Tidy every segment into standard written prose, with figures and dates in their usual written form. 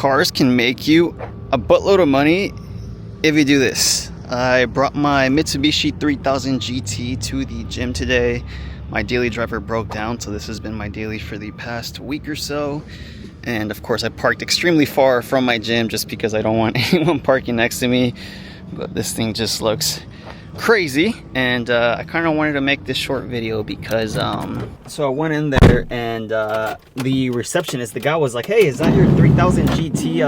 cars can make you a buttload of money if you do this. I brought my Mitsubishi 3000 GT to the gym today. My daily driver broke down, so this has been my daily for the past week or so. And of course I parked extremely far from my gym just because I don't want anyone parking next to me. But this thing just looks crazy, and I kind of wanted to make this short video because so I went in there and the receptionist, the guy was like, "Hey, is that your 3000 GT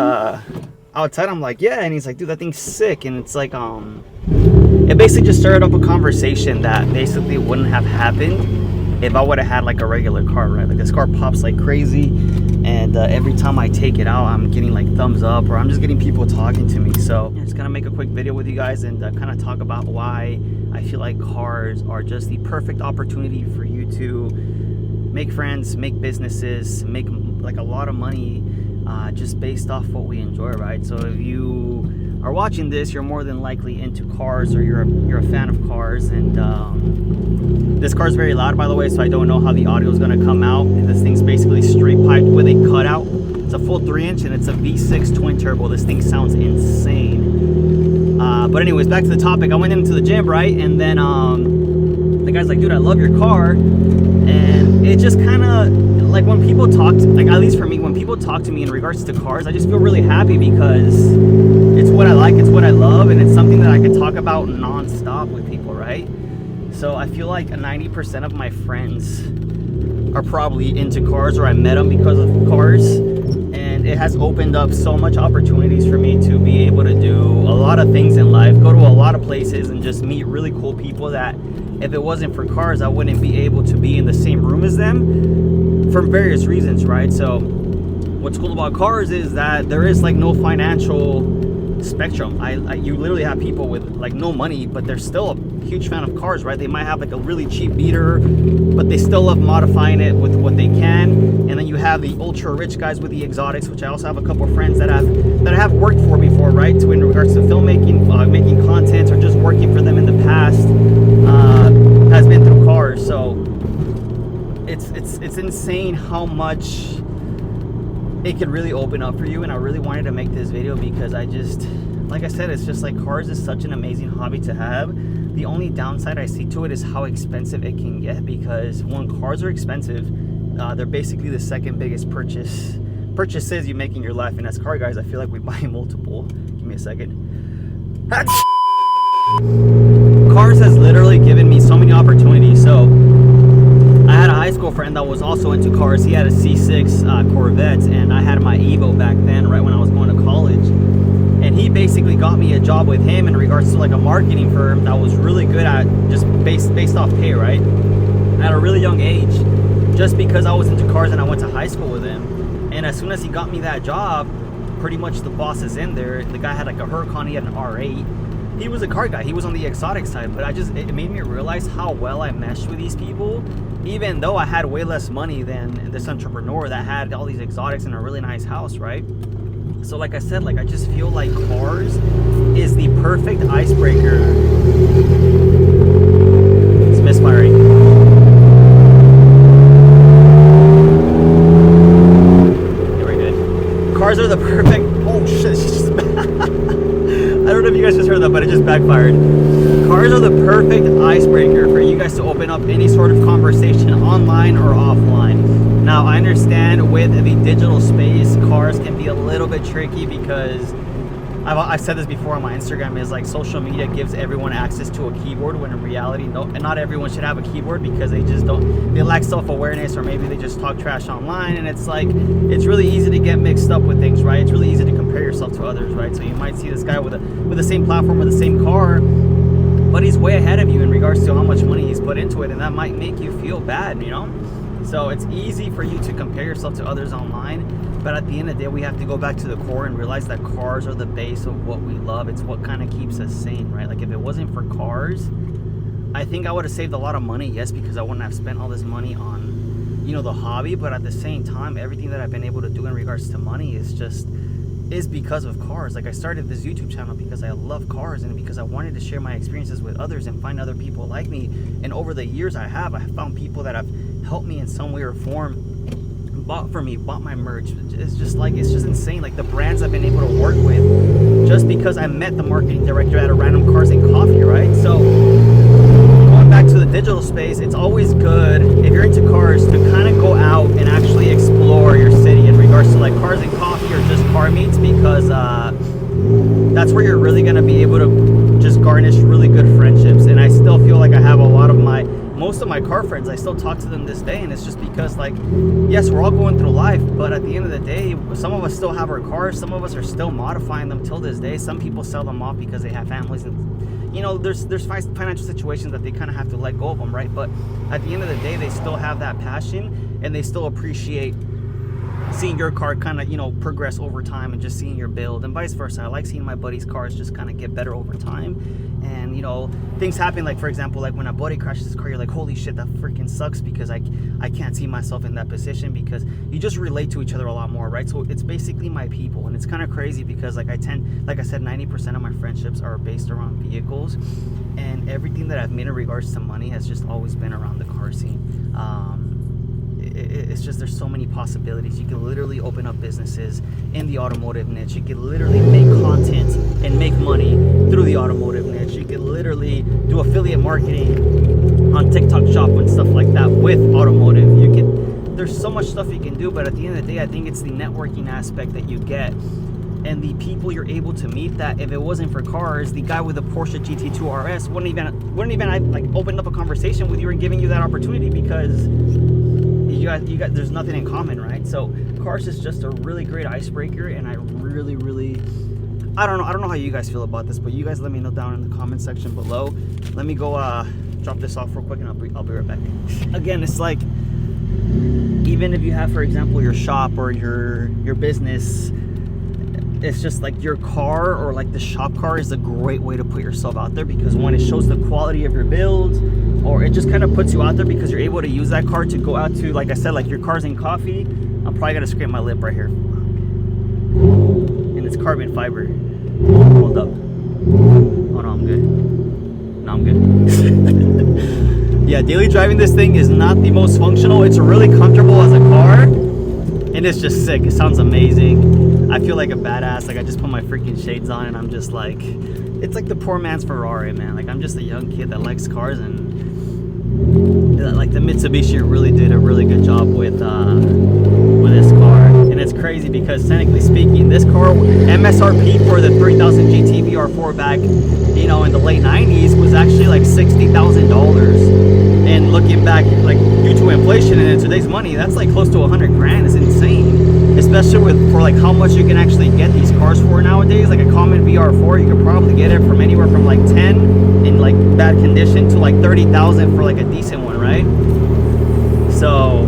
outside?" I'm like, "Yeah." And he's like, "Dude, that thing's sick." And it's like it basically just started up a conversation that basically wouldn't have happened if I would have had like a regular car, right? Like this car pops like crazy, and every time I take it out, I'm getting like thumbs up, or I'm just getting people talking to me. So I'm just gonna make a quick video with you guys and kind of talk about why I feel like cars are just the perfect opportunity for you to make friends, make businesses, make like a lot of money just based off what we enjoy, right? So if you are watching this, you're more than likely into cars, or you're a fan of cars. And this car is very loud, by the way, so I don't know how the audio is going to come out. This thing's basically straight piped with a cutout. It's a full 3-inch and it's a V6 twin turbo. This thing sounds insane. But anyways, back to the topic. I went into the gym, right? And then the guy's like, "Dude, I love your car." And it just kind of, like, when people talk to, like, at least for me, when people talk to me in regards to cars, I just feel really happy because it's what I like, it's what I love, and it's something that I can talk about non-stop with people, right? So I feel like 90% of my friends are probably into cars, or I met them because of cars. And it has opened up so much opportunities for me to be able to do a lot of things in life, go to a lot of places, and just meet really cool people that if it wasn't for cars, I wouldn't be able to be in the same room as them for various reasons, right? So what's cool about cars is that there is like no financial spectrum. You literally have people with like no money, but they're still a huge fan of cars, right? They might have like a really cheap beater, but they still love modifying it with what they can. And then you have the ultra rich guys with the exotics, which I also have a couple of friends that I have worked for before, right? To in regards to filmmaking, making content, or just working for them in the past, has been through cars. So it's insane how much it could really open up for you. And I really wanted to make this video because I just, like I said, it's just like cars is such an amazing hobby to have. The only downside I see to it is how expensive it can get, because when cars are expensive, they're basically the second biggest purchases you make in your life. And as car guys, I feel like we buy multiple. Give me a second. Cars has literally given me so many opportunities. So I had a high school friend that was also into cars. He had a C6 Corvette, and I had my Evo back then, right when I was going to college. And he basically got me a job with him in regards to like a marketing firm that was really good at just based off pay, right? At a really young age, just because I was into cars and I went to high school with him. And as soon as he got me that job, pretty much the boss is in there. The guy had like a Huracan, he had an R8. He was a car guy, he was on the exotic side, but it made me realize how well I meshed with these people, even though I had way less money than this entrepreneur that had all these exotics in a really nice house, right? So like I said, like I just feel like cars is the perfect icebreaker. It's misfiring. Okay, we're good. Cars are the perfect, oh shit. I don't know if you guys just heard that, but it just backfired. Cars are the perfect icebreaker for you guys to open up any sort of conversation online or offline. Now, I understand with the digital space, cars can be a little bit tricky because I've said this before on my Instagram, is like social media gives everyone access to a keyboard, when in reality, not everyone should have a keyboard, because they lack self-awareness, or maybe they just talk trash online. And it's like, it's really easy to get mixed up with things, right? It's really easy to compare yourself to others, right? So you might see this guy with the same platform, with the same car, but he's way ahead of you in regards to how much money he's put into it, and that might make you feel bad, you know? So it's easy for you to compare yourself to others online, but at the end of the day, we have to go back to the core and realize that cars are the base of what we love. It's what kind of keeps us sane, right? Like if it wasn't for cars, I think I would have saved a lot of money, yes, because I wouldn't have spent all this money on, you know, the hobby. But at the same time, everything that I've been able to do in regards to money is because of cars. Like I started this YouTube channel because I love cars, and because I wanted to share my experiences with others and find other people like me. And over the years I have found people that have helped me in some way or form bought from me, bought my merch. It's just insane. Like the brands I've been able to work with just because I met the marketing director at a random Cars and Coffee, right? So going back to the digital space, it's always good if you're into cars to kind of go out and actually explore your city in regards to like Cars and Coffee or just car meets, because that's where you're really going to be able to just garnish really good friendships. And I still feel like I have most of my car friends, I still talk to them this day, and it's just because, like, yes, we're all going through life, but at the end of the day, some of us still have our cars, some of us are still modifying them till this day. Some people sell them off because they have families, and you know, there's financial situations that they kind of have to let go of them, right? But at the end of the day, they still have that passion, and they still appreciate seeing your car kind of, you know, progress over time, and just seeing your build, and vice versa. I like seeing my buddies' cars just kind of get better over time. And you know, things happen, like for example, like when a buddy crashes his car, you're like, holy shit, that freaking sucks, because I can't see myself in that position, because you just relate to each other a lot more, right? So it's basically my people. And it's kind of crazy because like I said, 90% of my friendships are based around vehicles, and everything that I've made in regards to money has just always been around the car scene. It's just, there's so many possibilities. You can literally open up businesses in the automotive niche. You can literally make content and make money through the automotive niche. You can literally do affiliate marketing on TikTok Shop and stuff like that with automotive. There's so much stuff you can do, but at the end of the day, I think it's the networking aspect that you get and the people you're able to meet, that if it wasn't for cars, the guy with the Porsche GT2 RS wouldn't even like open up a conversation with you and giving you that opportunity, because you got there's nothing in common, right? So cars is just a really great icebreaker, and I really I don't know how you guys feel about this, but you guys let me know down in the comment section below. Let me go drop this off real quick, and I'll be right back. Again, it's like, even if you have, for example, your shop or your business, it's just like your car or like the shop car is a great way to put yourself out there, because when it shows the quality of your build, or it just kind of puts you out there because you're able to use that car to go out to, like I said, like your Cars and Coffee. I'm probably gonna scrape my lip right here, and it's carbon fiber. Hold up. Oh no, I'm good. No, I'm good. Yeah, daily driving this thing is not the most functional. It's really comfortable as a car, and it's just sick. It sounds amazing. I feel like a badass. Like I just put my freaking shades on, and I'm just like, it's like the poor man's Ferrari, man. Like I'm just a young kid that likes cars, and like the Mitsubishi really did a really good job with this car. And it's crazy because technically speaking, this car MSRP for the 3000 GT VR4 back, you know, in the late 90s was actually like $60,000. And looking back, like due to inflation and in today's money, that's like close to 100 grand. It's insane, especially for like how much you can actually get these cars for nowadays. Like a common VR4, you could probably get it from anywhere from like 10 in like bad condition to like 30,000 for like a decent one, right? So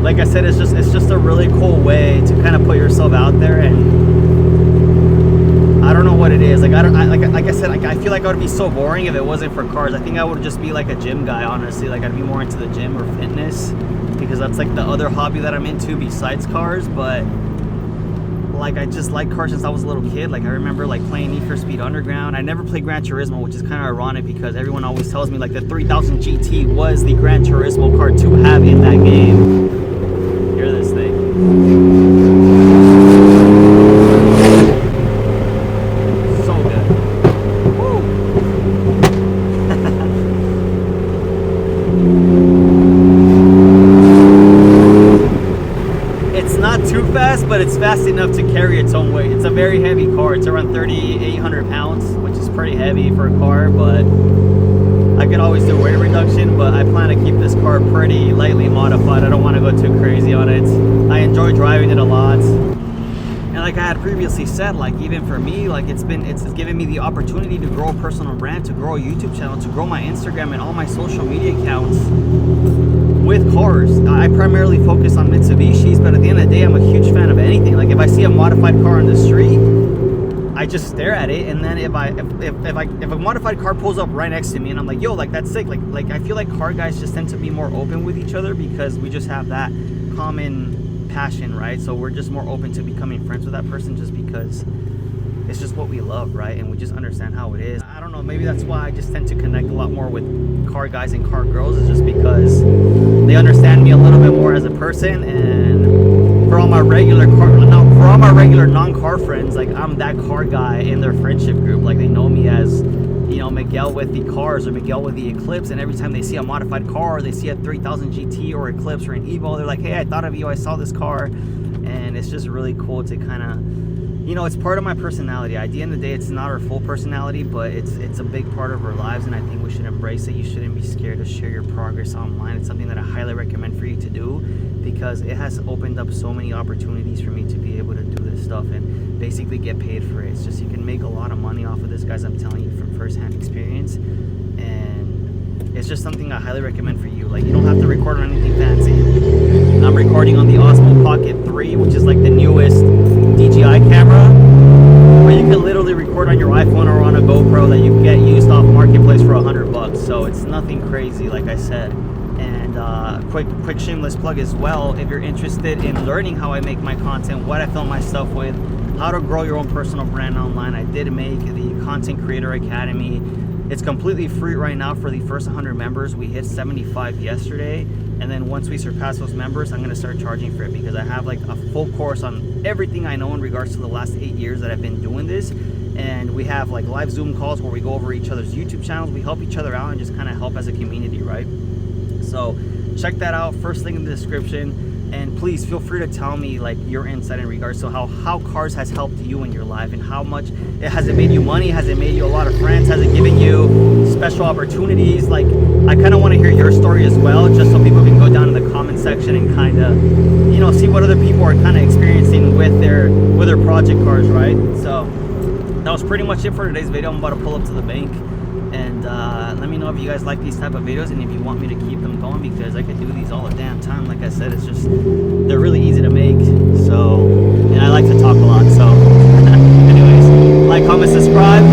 like I said, it's just a really cool way to kind of put yourself out there. And I don't know what it is. Like like I said, like I feel like I would be so boring if it wasn't for cars. I think I would just be like a gym guy, honestly. Like I'd be more into the gym or fitness, because that's like the other hobby that I'm into besides cars. But like I just like cars since I was a little kid. Like I remember like playing Need for Speed Underground. I never played Gran Turismo, which is kind of ironic because everyone always tells me like the 3000 GT was the Gran Turismo car to have in that game. Hear this thing. So good. Woo. It's not too fast, but it's fast enough to carry its own weight. It's a very heavy car. It's around 3,800 pounds, which is pretty heavy for a car, but I could always do weight reduction, but I plan to keep this car pretty lightly modified. I don't want to go too crazy on it. I enjoy driving it a lot. And like I had previously said, like even for me, like it's given me the opportunity to grow a personal brand, to grow a YouTube channel, to grow my Instagram and all my social media accounts with cars. I primarily focus on Mitsubishis, but at the end of the day, I'm a huge fan of anything. Like if I see a modified car on the street, I just stare at it, and then if a modified car pulls up right next to me and I'm like, yo, like that's sick, like I feel like car guys just tend to be more open with each other because we just have that common passion, right? So we're just more open to becoming friends with that person just because it's just what we love, right? And we just understand how it is. I don't know know, maybe that's why I just tend to connect a lot more with car guys and car girls, is just because they understand me a little bit more as a person. And for all my regular non-car friends, like, I'm that car guy in their friendship group. Like, they know me as, you know, Miguel with the cars, or Miguel with the Eclipse. And every time they see a modified car, or they see a 3000 GT or Eclipse or an Evo, they're like, hey, I thought of you, I saw this car. And it's just really cool to kind of, you know, it's part of my personality. At the end of the day, it's not our full personality, but it's a big part of our lives, and I think we should embrace it. You shouldn't be scared to share your progress online. It's something that I highly recommend for you to do, because it has opened up so many opportunities for me to be able to do this stuff and basically get paid for it. It's just, you can make a lot of money off of this, guys. I'm telling you from firsthand experience, and it's just something I highly recommend for you. Like, you don't have to record on anything fancy. I'm recording on the Osmo Pocket 3, which is like the newest DJI camera, where you can literally record on your iPhone or on a GoPro that you get used off Marketplace for $100. So it's nothing crazy, like I said. And quick shameless plug as well, if you're interested in learning how I make my content, what I film my stuff with, how to grow your own personal brand online, I did make the Content Creator Academy. It's completely free right now for the first 100 members. We hit 75 yesterday, and then once we surpass those members, I'm going to start charging for it, because I have like a full course on everything I know in regards to the last 8 years that I've been doing this. And we have like live Zoom calls where we go over each other's YouTube channels, we help each other out, and just kind of help as a community, right? So check that out, first link in the description. And please feel free to tell me like your insight in regards to how cars has helped you in your life, and how much has it made you money, has it made you a lot of friends, has it given you special opportunities. Like, I kind of want to hear your story as well, just so people can go down in the comment section and kind of, you know, see what other people are kind of experiencing with their project cars, right? So that was pretty much it for today's video. I'm about to pull up to the bank, and let me know if you guys like these type of videos, and if you want me to keep them going, because I could do these all the damn time. Like I said, it's just, they're really easy to make. So, and I like to talk a lot. So anyways, like, comment, subscribe.